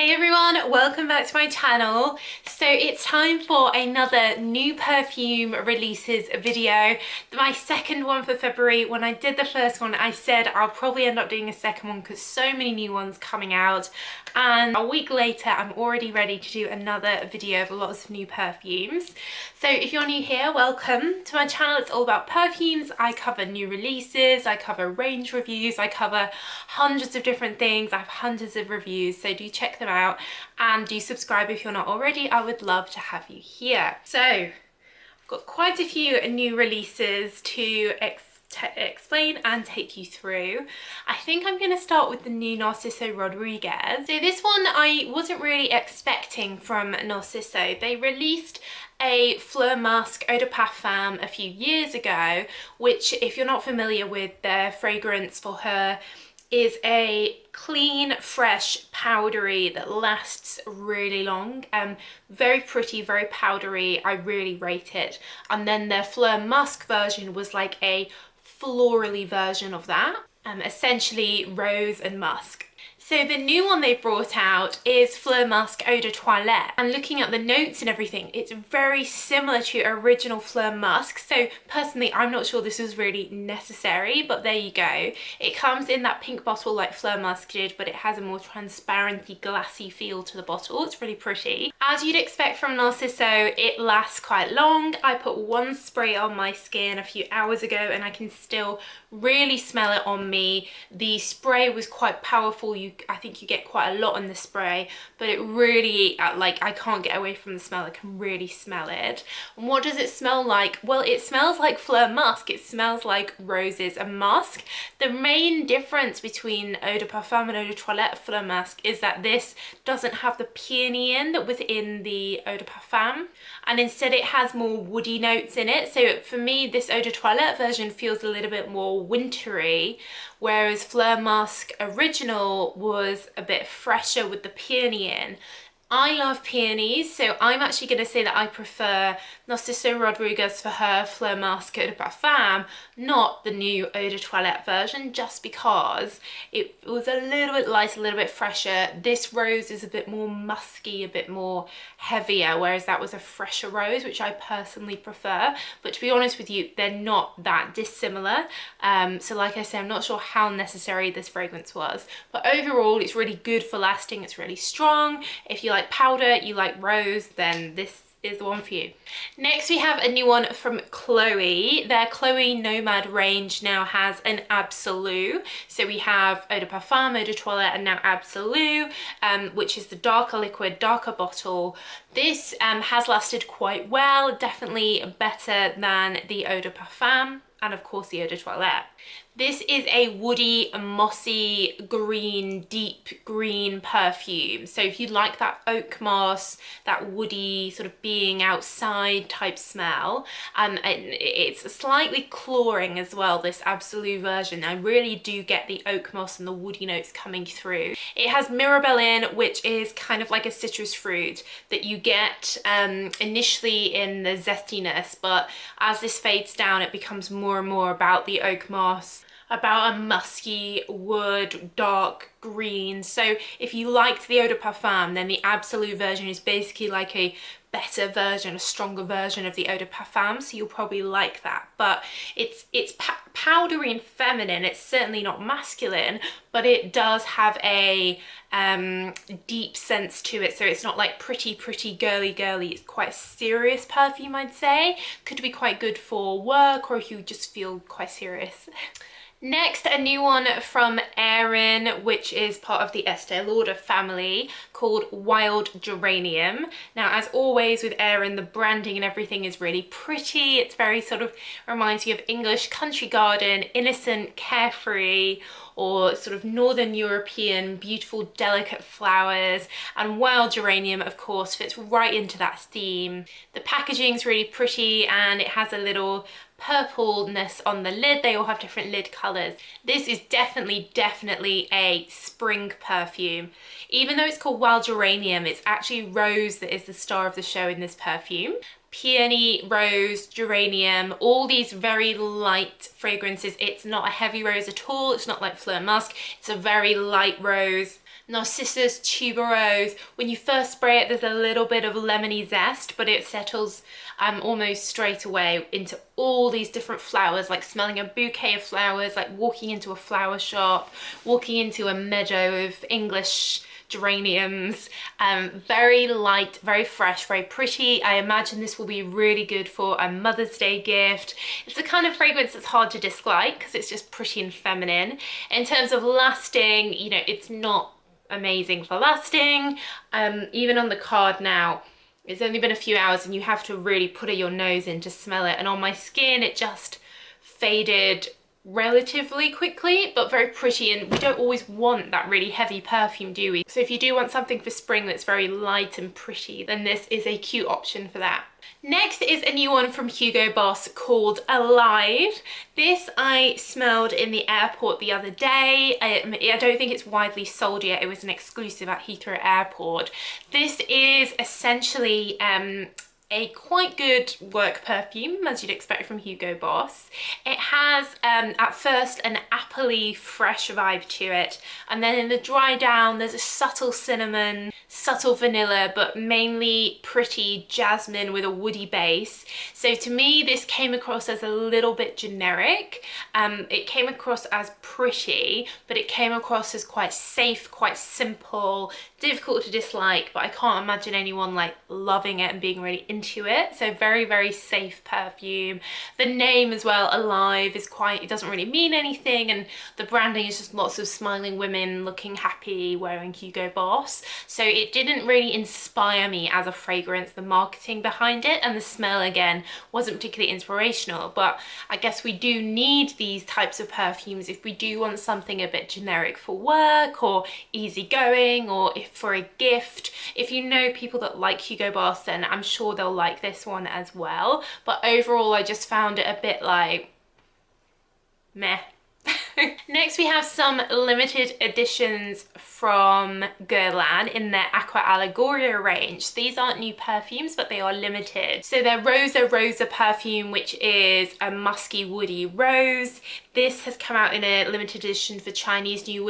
Hey everyone, welcome back to my channel. So it's time for another new perfume releases video. My second one for February. When I did the first one, I said I'll probably end up doing a second one because so many new ones coming out. And a week later, I'm already ready to do another video of lots of new perfumes. So if you're new here, welcome to my channel. It's all about perfumes. I cover new releases, I cover range reviews, I cover hundreds of different things. I have hundreds of reviews, so do check them out and do subscribe if you're not already. I would love to have you here. So I've got quite a few new releases to explain and take you through. I think I'm going to start with the new Narciso Rodriguez. So this one I wasn't really expecting from Narciso. They released a Fleur Musk Eau de Parfum a few years ago, which, if you're not familiar with their fragrance for her, is a clean, fresh, powdery that lasts really long. Very pretty, very powdery. I really rate it. And then their Fleur Musk version was like a florally version of that, essentially rose and musk. So the new one they brought out is Fleur Musk Eau de Toilette, and looking at the notes and everything, it's very similar to original Fleur Musk. So personally, I'm not sure this is really necessary, but there you go. It comes in that pink bottle like Fleur Musk did, but it has a more transparency, glassy feel to the bottle. It's really pretty. As you'd expect from Narciso, it lasts quite long. I put one spray on my skin a few hours ago and I can still really smell it on me. The spray was quite powerful. I think you get quite a lot in the spray, but it really, like, I can't get away from the smell. I can really smell it. And what does it smell like? Well, it smells like Fleur Musk. It smells like roses and musk. The main difference between Eau de Parfum and Eau de Toilette Fleur Musk is that this doesn't have the peony in within the Eau de Parfum, and instead it has more woody notes in it. So for me, this Eau de Toilette version feels a little bit more wintry, whereas Fleur Musk original was a bit fresher with the peony in. I love peonies, so I'm actually going to say that I prefer Narciso Rodriguez for her Fleur Musk Eau de Parfum, not the new Eau de Toilette version, just because it was a little bit lighter, a little bit fresher. This rose is a bit more musky, a bit more heavier, whereas that was a fresher rose, which I personally prefer. But to be honest with you, they're not that dissimilar. So like I said, I'm not sure how necessary this fragrance was, but overall it's really good for lasting. It's really strong. If you like powder, you like rose, then this is the one for you. Next we have a new one from Chloe. Their Chloe Nomade range now has an Absolu. So we have Eau de Parfum, Eau de Toilette, and now Absolu, which is the darker liquid, darker bottle. This has lasted quite well, definitely better than the Eau de Parfum and of course the Eau de Toilette. This is a woody, mossy, green, deep green perfume. So if you like that oak moss, that woody sort of being outside type smell, it's slightly cloying as well, this Absolute version. I really do get the oak moss and the woody notes coming through. It has Mirabelle in, which is kind of like a citrus fruit that you get initially in the zestiness, but as this fades down, it becomes more and more about the oak moss, about a musky wood, dark green. So if you liked the Eau de Parfum, then the Absolute version is basically like a better version, a stronger version of the Eau de Parfum, so you'll probably like that. But it's powdery and feminine. It's certainly not masculine, but it does have a deep sense to it. So it's not like pretty girly. It's quite a serious perfume, I'd say. Could be quite good for work or if you just feel quite serious. Next, a new one from Erin, which is part of the Estee Lauder family, called Wild Geranium. Now, as always with Erin, the branding and everything is really pretty. It's very sort of reminds you of English country garden, innocent, carefree, or sort of Northern European, beautiful, delicate flowers. And Wild Geranium, of course, fits right into that theme. The packaging's really pretty and it has a little purpleness on the lid. They all have different lid colors. This is definitely a spring perfume. Even though it's called Wild Geranium, it's actually rose that is the star of the show in this perfume. peony, rose, geranium, all these very light fragrances. It's not a heavy rose at all. It's not like Fleur Musk. It's a very light rose. Narcissus, tuberose. When you first spray it, there's a little bit of lemony zest, but it settles almost straight away into all these different flowers, like smelling a bouquet of flowers, like walking into a flower shop, walking into a meadow of English geraniums. Very light, very fresh, very pretty. I imagine this will be really good for a Mother's Day gift. It's the kind of fragrance that's hard to dislike because it's just pretty and feminine. In terms of lasting, you know, it's not amazing for lasting. Even on the card now, it's only been a few hours and you have to really put your nose in to smell it. And on my skin, it just faded relatively quickly, but very pretty, and we don't always want that really heavy perfume, do we? So if you do want something for spring that's very light and pretty, then this is a cute option for that. Next is a new one from Hugo Boss called Alive. This I smelled in the airport the other day. I don't think it's widely sold yet. It was an exclusive at Heathrow Airport. This is essentially a quite good work perfume, as you'd expect from Hugo Boss. It has, at first, an appley fresh vibe to it, and then in the dry down, there's a subtle cinnamon, subtle vanilla, but mainly pretty jasmine with a woody base. So to me, this came across as a little bit generic. It came across as pretty, but it came across as quite safe, quite simple, difficult to dislike, but I can't imagine anyone like loving it and being really into it. So very, very safe perfume. The name as well, Alive, is quite, it doesn't really mean anything, and the branding is just lots of smiling women looking happy wearing Hugo Boss. So it didn't really inspire me as a fragrance. The marketing behind it and the smell, again, wasn't particularly inspirational, but I guess we do need these types of perfumes if we do want something a bit generic for work or easygoing, or if for a gift. If you know people that like Hugo Boss, then I'm sure they'll like this one as well. But overall, I just found it a bit like meh. Next we have some limited editions from Guerlain in their Aqua Allegoria range. These aren't new perfumes, but they are limited. So their Rosa Rosa perfume, which is a musky woody rose. This has come out in a limited edition for Chinese New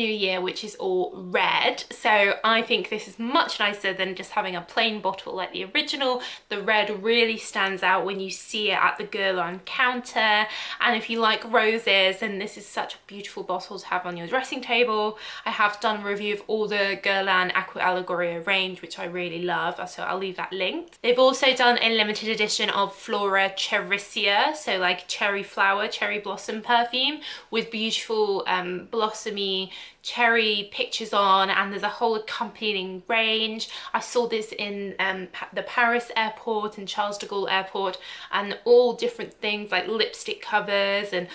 Year, which is all red. So I think this is much nicer than just having a plain bottle like the original. The red really stands out when you see it at the Guerlain counter. And if you like roses, then this is such a beautiful bottle to have on your dressing table. I have done a review of all the Guerlain Aqua Allegoria range, which I really love, so I'll leave that linked. They've also done a limited edition of Flora Cherisia, so like cherry flower, cherry blossom perfume with beautiful blossomy cherry pictures on, and there's a whole accompanying range. I saw this in the Paris airport and Charles de Gaulle airport, and all different things like lipstick covers and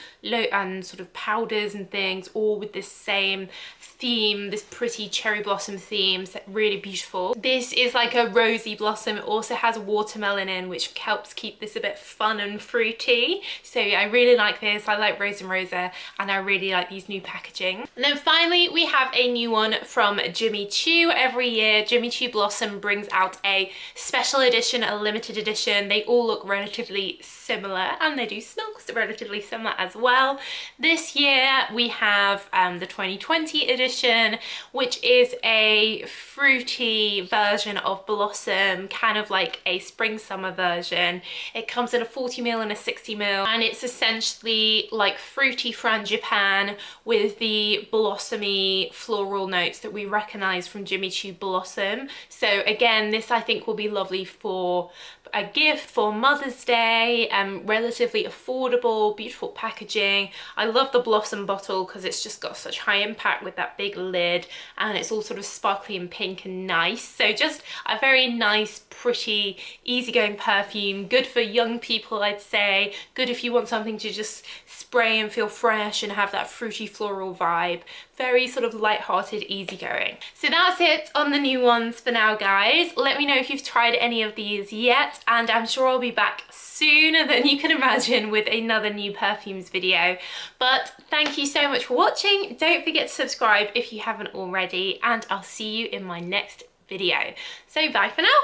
sort of powders and things, all with this same theme, this pretty cherry blossom theme. So really beautiful. This is like a rosy blossom. It also has watermelon in, which helps keep this a bit fun and fruity. So I really like this. I like Rose and Rosa, and I really like these new packaging. And then finally we have a new one from Jimmy Choo. Every year Jimmy Choo Blossom brings out a special edition, a limited edition. They all look relatively similar, and they do smell relatively similar as well. This year we have the 2020 edition, which is a fruity version of Blossom, kind of like a spring summer version. It comes in a 40ml and a 60ml, and it's essentially like fruity frangipane with the blossomy floral notes that we recognize from Jimmy Choo Blossom. So again, this I think will be lovely for a gift for Mother's Day. Relatively affordable, beautiful packaging. I love the Blossom bottle because it's just got such high impact with that big lid, and it's all sort of sparkly and pink and nice. So just a very nice, pretty, easygoing perfume. Good for young people, I'd say. Good if you want something to just spray and feel fresh and have that fruity floral vibe. Very sort of light-hearted, easygoing. So that's it on the new ones for now, guys. Let me know if you've tried any of these yet, and I'm sure I'll be back sooner than you can imagine with another new perfumes video. But thank you so much for watching. Don't forget to subscribe if you haven't already, and I'll see you in my next video. So bye for now.